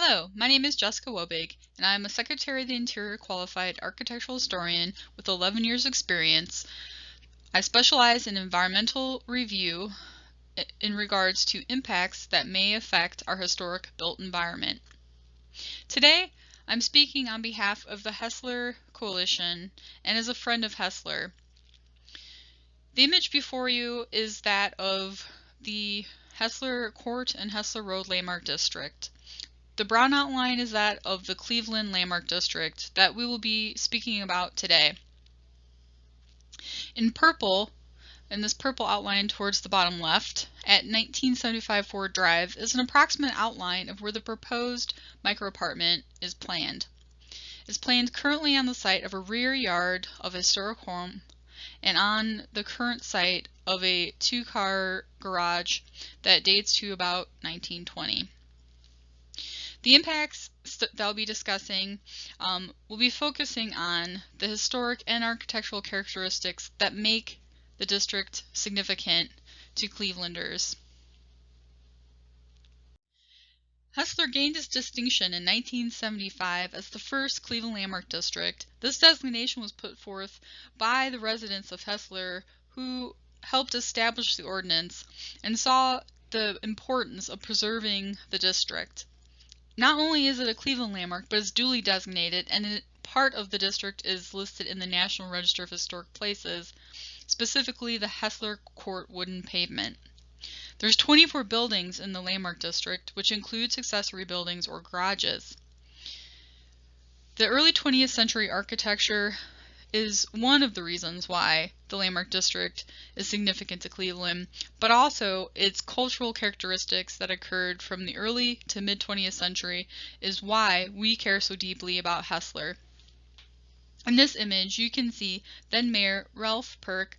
Hello, my name is Jessica Wobig, and I am a Secretary of the Interior Qualified Architectural Historian with 11 years experience. I specialize in environmental review in regards to impacts that may affect our historic built environment. Today, I'm speaking on behalf of the Hessler Coalition and as a friend of Hessler. The image before you is that of the Hessler Court and Hessler Road Landmark District. The brown outline is that of the Cleveland Landmark District that we will be speaking about today. In purple, in this purple outline towards the bottom left, at 1975 Ford Drive is an approximate outline of where the proposed microapartment is planned. It's planned currently on the site of a rear yard of a historic home and on the current site of a two-car garage that dates to about 1920. The impacts that I'll be discussing will be focusing on the historic and architectural characteristics that make the district significant to Clevelanders. Hessler gained its distinction in 1975 as the first Cleveland Landmark District. This designation was put forth by the residents of Hessler who helped establish the ordinance and saw the importance of preserving the district. Not only is it a Cleveland landmark, but it's duly designated, and part of the district is listed in the National Register of Historic Places, specifically the Hessler Court wooden pavement. There's 24 buildings in the landmark district, which includes accessory buildings or garages. The early 20th century architecture is one of the reasons why the landmark district is significant to Cleveland, but also its cultural characteristics that occurred from the early to mid 20th century is why we care so deeply about Hessler. In this image, you can see then Mayor Ralph Perk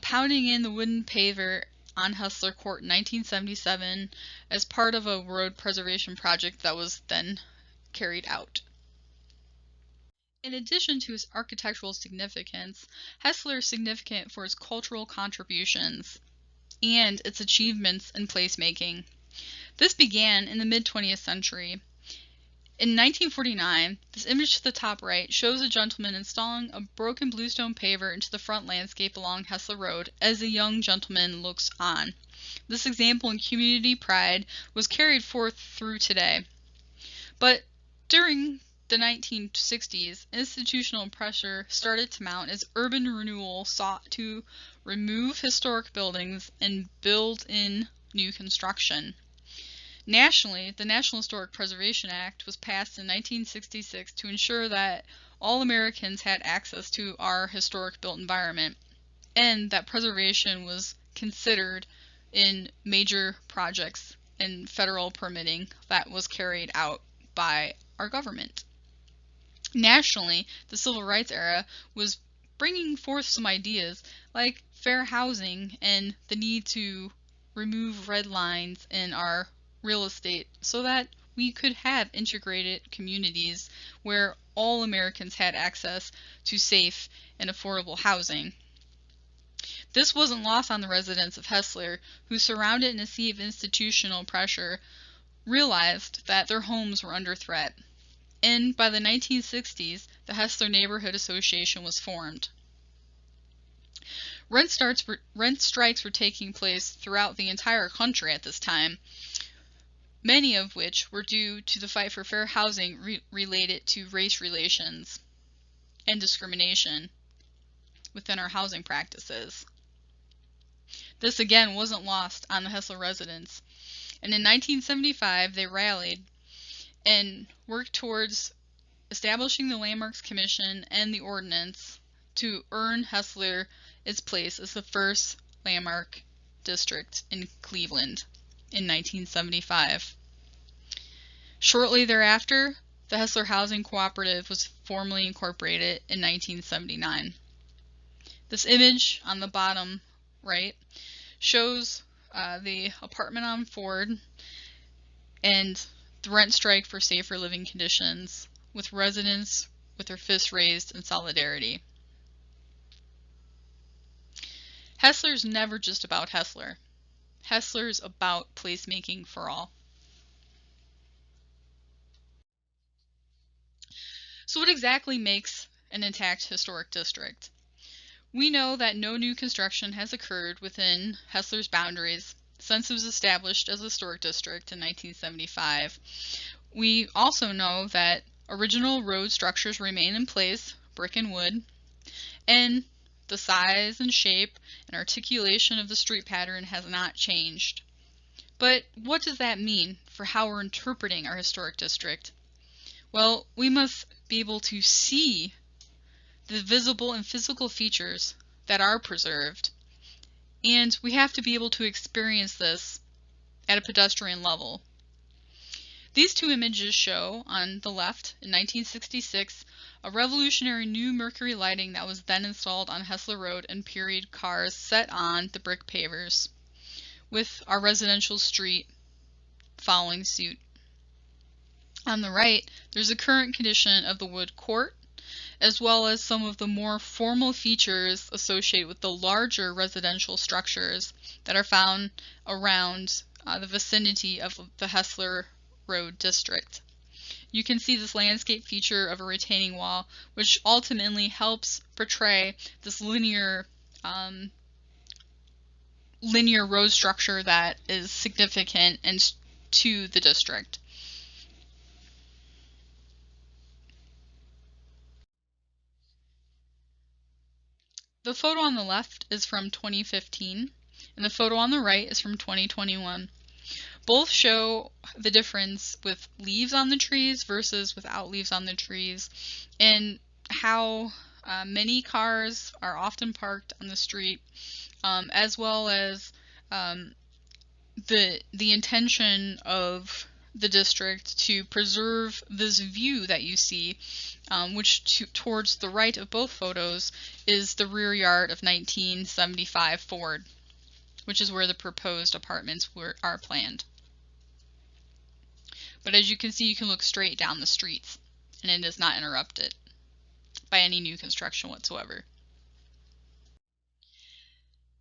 pounding in the wooden paver on Hessler Court in 1977 as part of a road preservation project that was then carried out. In addition to its architectural significance, Hessler is significant for its cultural contributions and its achievements in placemaking. This began in the mid-20th century. In 1949, this image to the top right shows a gentleman installing a broken bluestone paver into the front landscape along Hessler Road as a young gentleman looks on. This example in community pride was carried forth through today. But during the 1960s, institutional pressure started to mount as urban renewal sought to remove historic buildings and build in new construction. Nationally, the National Historic Preservation Act was passed in 1966 to ensure that all Americans had access to our historic built environment, and that preservation was considered in major projects and federal permitting that was carried out by our government. Nationally, the Civil Rights era was bringing forth some ideas like fair housing and the need to remove red lines in our real estate so that we could have integrated communities where all Americans had access to safe and affordable housing. This wasn't lost on the residents of Hessler, who, surrounded in a sea of institutional pressure, realized that their homes were under threat. And by the 1960s, the Hessler Neighborhood Association was formed. Rent strikes were taking place throughout the entire country at this time, many of which were due to the fight for fair housing related to race relations and discrimination within our housing practices. This again wasn't lost on the Hessler residents, and in 1975 they rallied and worked towards establishing the Landmarks Commission and the Ordinance to earn Hessler its place as the first landmark district in Cleveland in 1975. Shortly thereafter, the Hessler Housing Cooperative was formally incorporated in 1979. This image on the bottom right shows the apartment on Ford and the rent strike for safer living conditions, with residents with their fists raised in solidarity. Hessler's never just about Hessler. Hessler's about placemaking for all. So what exactly makes an intact historic district? We know that no new construction has occurred within Hessler's boundaries since it was established as a historic district in 1975. We also know that original road structures remain in place, brick and wood, and the size and shape and articulation of the street pattern has not changed. But what does that mean for how we're interpreting our historic district? Well, we must be able to see the visible and physical features that are preserved, and we have to be able to experience this at a pedestrian level. These two images show, on the left, in 1966, a revolutionary new mercury lighting that was then installed on Hessler Road and period cars set on the brick pavers, with our residential street following suit. On the right, there's a current condition of the wood court, as well as some of the more formal features associated with the larger residential structures that are found around the vicinity of the Hessler Road district. You can see this landscape feature of a retaining wall, which ultimately helps portray this linear road structure that is significant and to the district. The photo on the left is from 2015, and the photo on the right is from 2021. Both show the difference with leaves on the trees versus without leaves on the trees, and how many cars are often parked on the street, as well as the intention of the district to preserve this view that you see, which towards the right of both photos is the rear yard of 1975 Ford, which is where the proposed apartments are planned. But as you can see, you can look straight down the streets, and it is not interrupted by any new construction whatsoever.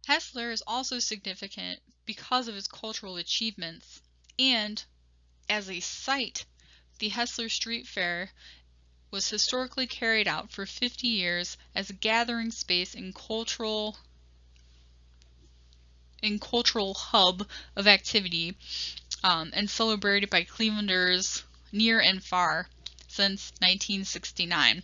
Hessler is also significant because of its cultural achievements, and as a site, the Hessler Street Fair was historically carried out for 50 years as a gathering space and cultural hub of activity, and celebrated by Clevelanders near and far since 1969.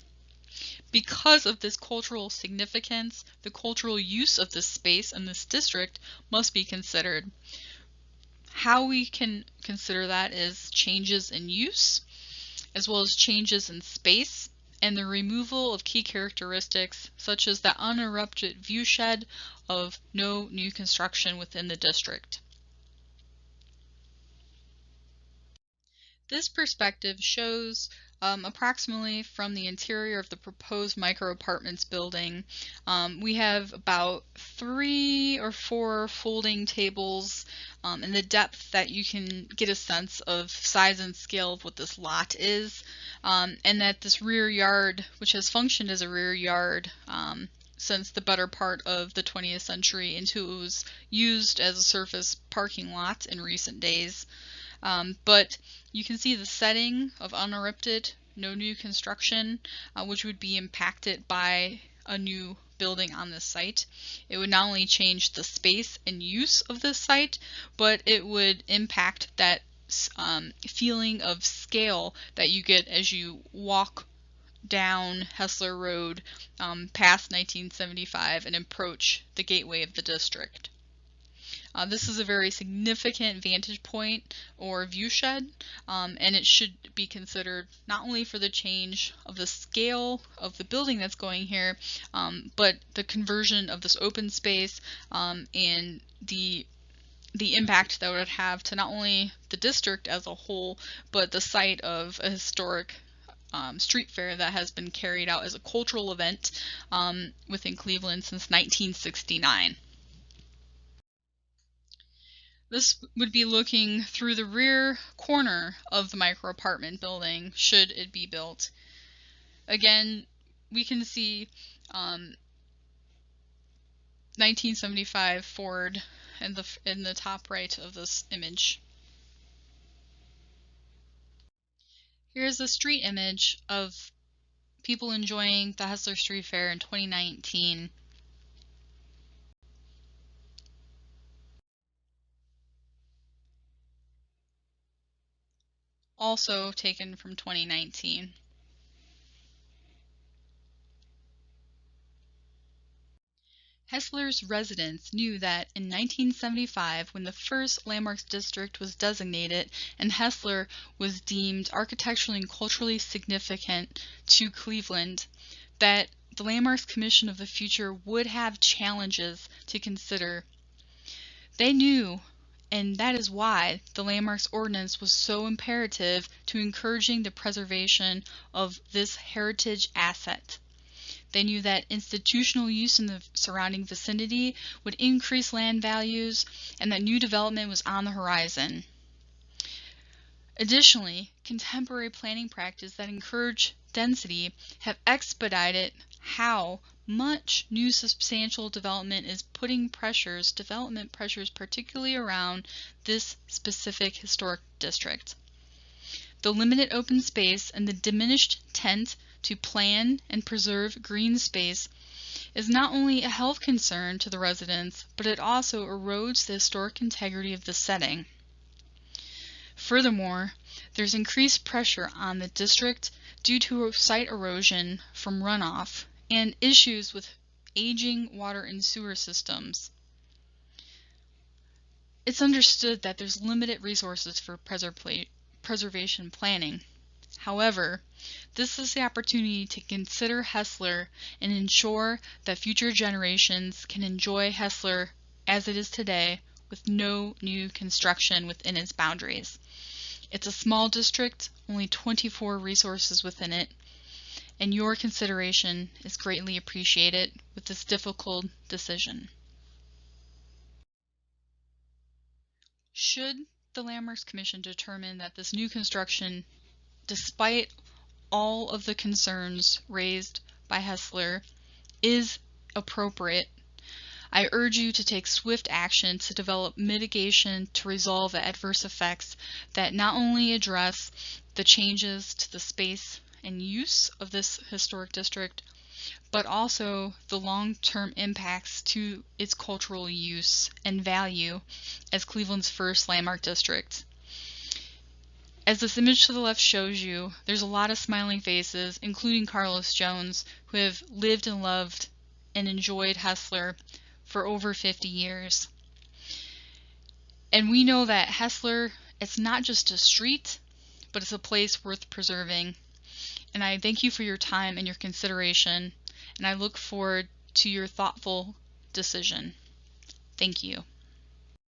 Because of this cultural significance, the cultural use of this space and this district must be considered. How we can consider that is changes in use, as well as changes in space, and the removal of key characteristics such as the uninterrupted viewshed of no new construction within the district. This perspective shows approximately from the interior of the proposed micro apartments building. We have about 3 or 4 folding tables, and the depth that you can get a sense of size and scale of what this lot is, and that this rear yard, which has functioned as a rear yard since the better part of the 20th century until it was used as a surface parking lot in recent days. But you can see the setting of uninterrupted, no new construction, which would be impacted by a new building on this site. It would not only change the space and use of this site, but it would impact that feeling of scale that you get as you walk down Hessler Road past 1975 and approach the gateway of the district. This is a very significant vantage point or viewshed, and it should be considered not only for the change of the scale of the building that's going here, but the conversion of this open space and the impact that it would have to not only the district as a whole, but the site of a historic street fair that has been carried out as a cultural event within Cleveland since 1969. This would be looking through the rear corner of the micro apartment building, should it be built. Again, we can see 1975 Ford in the top right of this image. Here's a street image of people enjoying the Hessler Street Fair in 2019. Also taken from 2019. Hessler's residents knew that in 1975, when the first Landmarks District was designated and Hessler was deemed architecturally and culturally significant to Cleveland, that the Landmarks Commission of the future would have challenges to consider. They knew, and that is why the Landmarks Ordinance was so imperative to encouraging the preservation of this heritage asset. They knew that institutional use in the surrounding vicinity would increase land values and that new development was on the horizon. Additionally, contemporary planning practices that encourage density have expedited how much new substantial development is putting development pressures particularly around this specific historic district. The limited open space and the diminished intent to plan and preserve green space is not only a health concern to the residents, but it also erodes the historic integrity of the setting. Furthermore, there's increased pressure on the district due to site erosion from runoff and issues with aging water and sewer systems. It's understood that there's limited resources for preservation planning. However, this is the opportunity to consider Hessler and ensure that future generations can enjoy Hessler as it is today with no new construction within its boundaries. It's a small district, only 24 resources within it, and your consideration is greatly appreciated with this difficult decision. Should the Landmarks Commission determine that this new construction, despite all of the concerns raised by Hessler, is appropriate, I urge you to take swift action to develop mitigation to resolve the adverse effects that not only address the changes to the space and use of this historic district, but also the long-term impacts to its cultural use and value as Cleveland's first landmark district. As this image to the left shows you, there's a lot of smiling faces, including Carlos Jones, who have lived and loved and enjoyed Hessler for over 50 years. And we know that Hessler, it's not just a street, but it's a place worth preserving. And I thank you for your time and your consideration, and I look forward to your thoughtful decision. Thank you.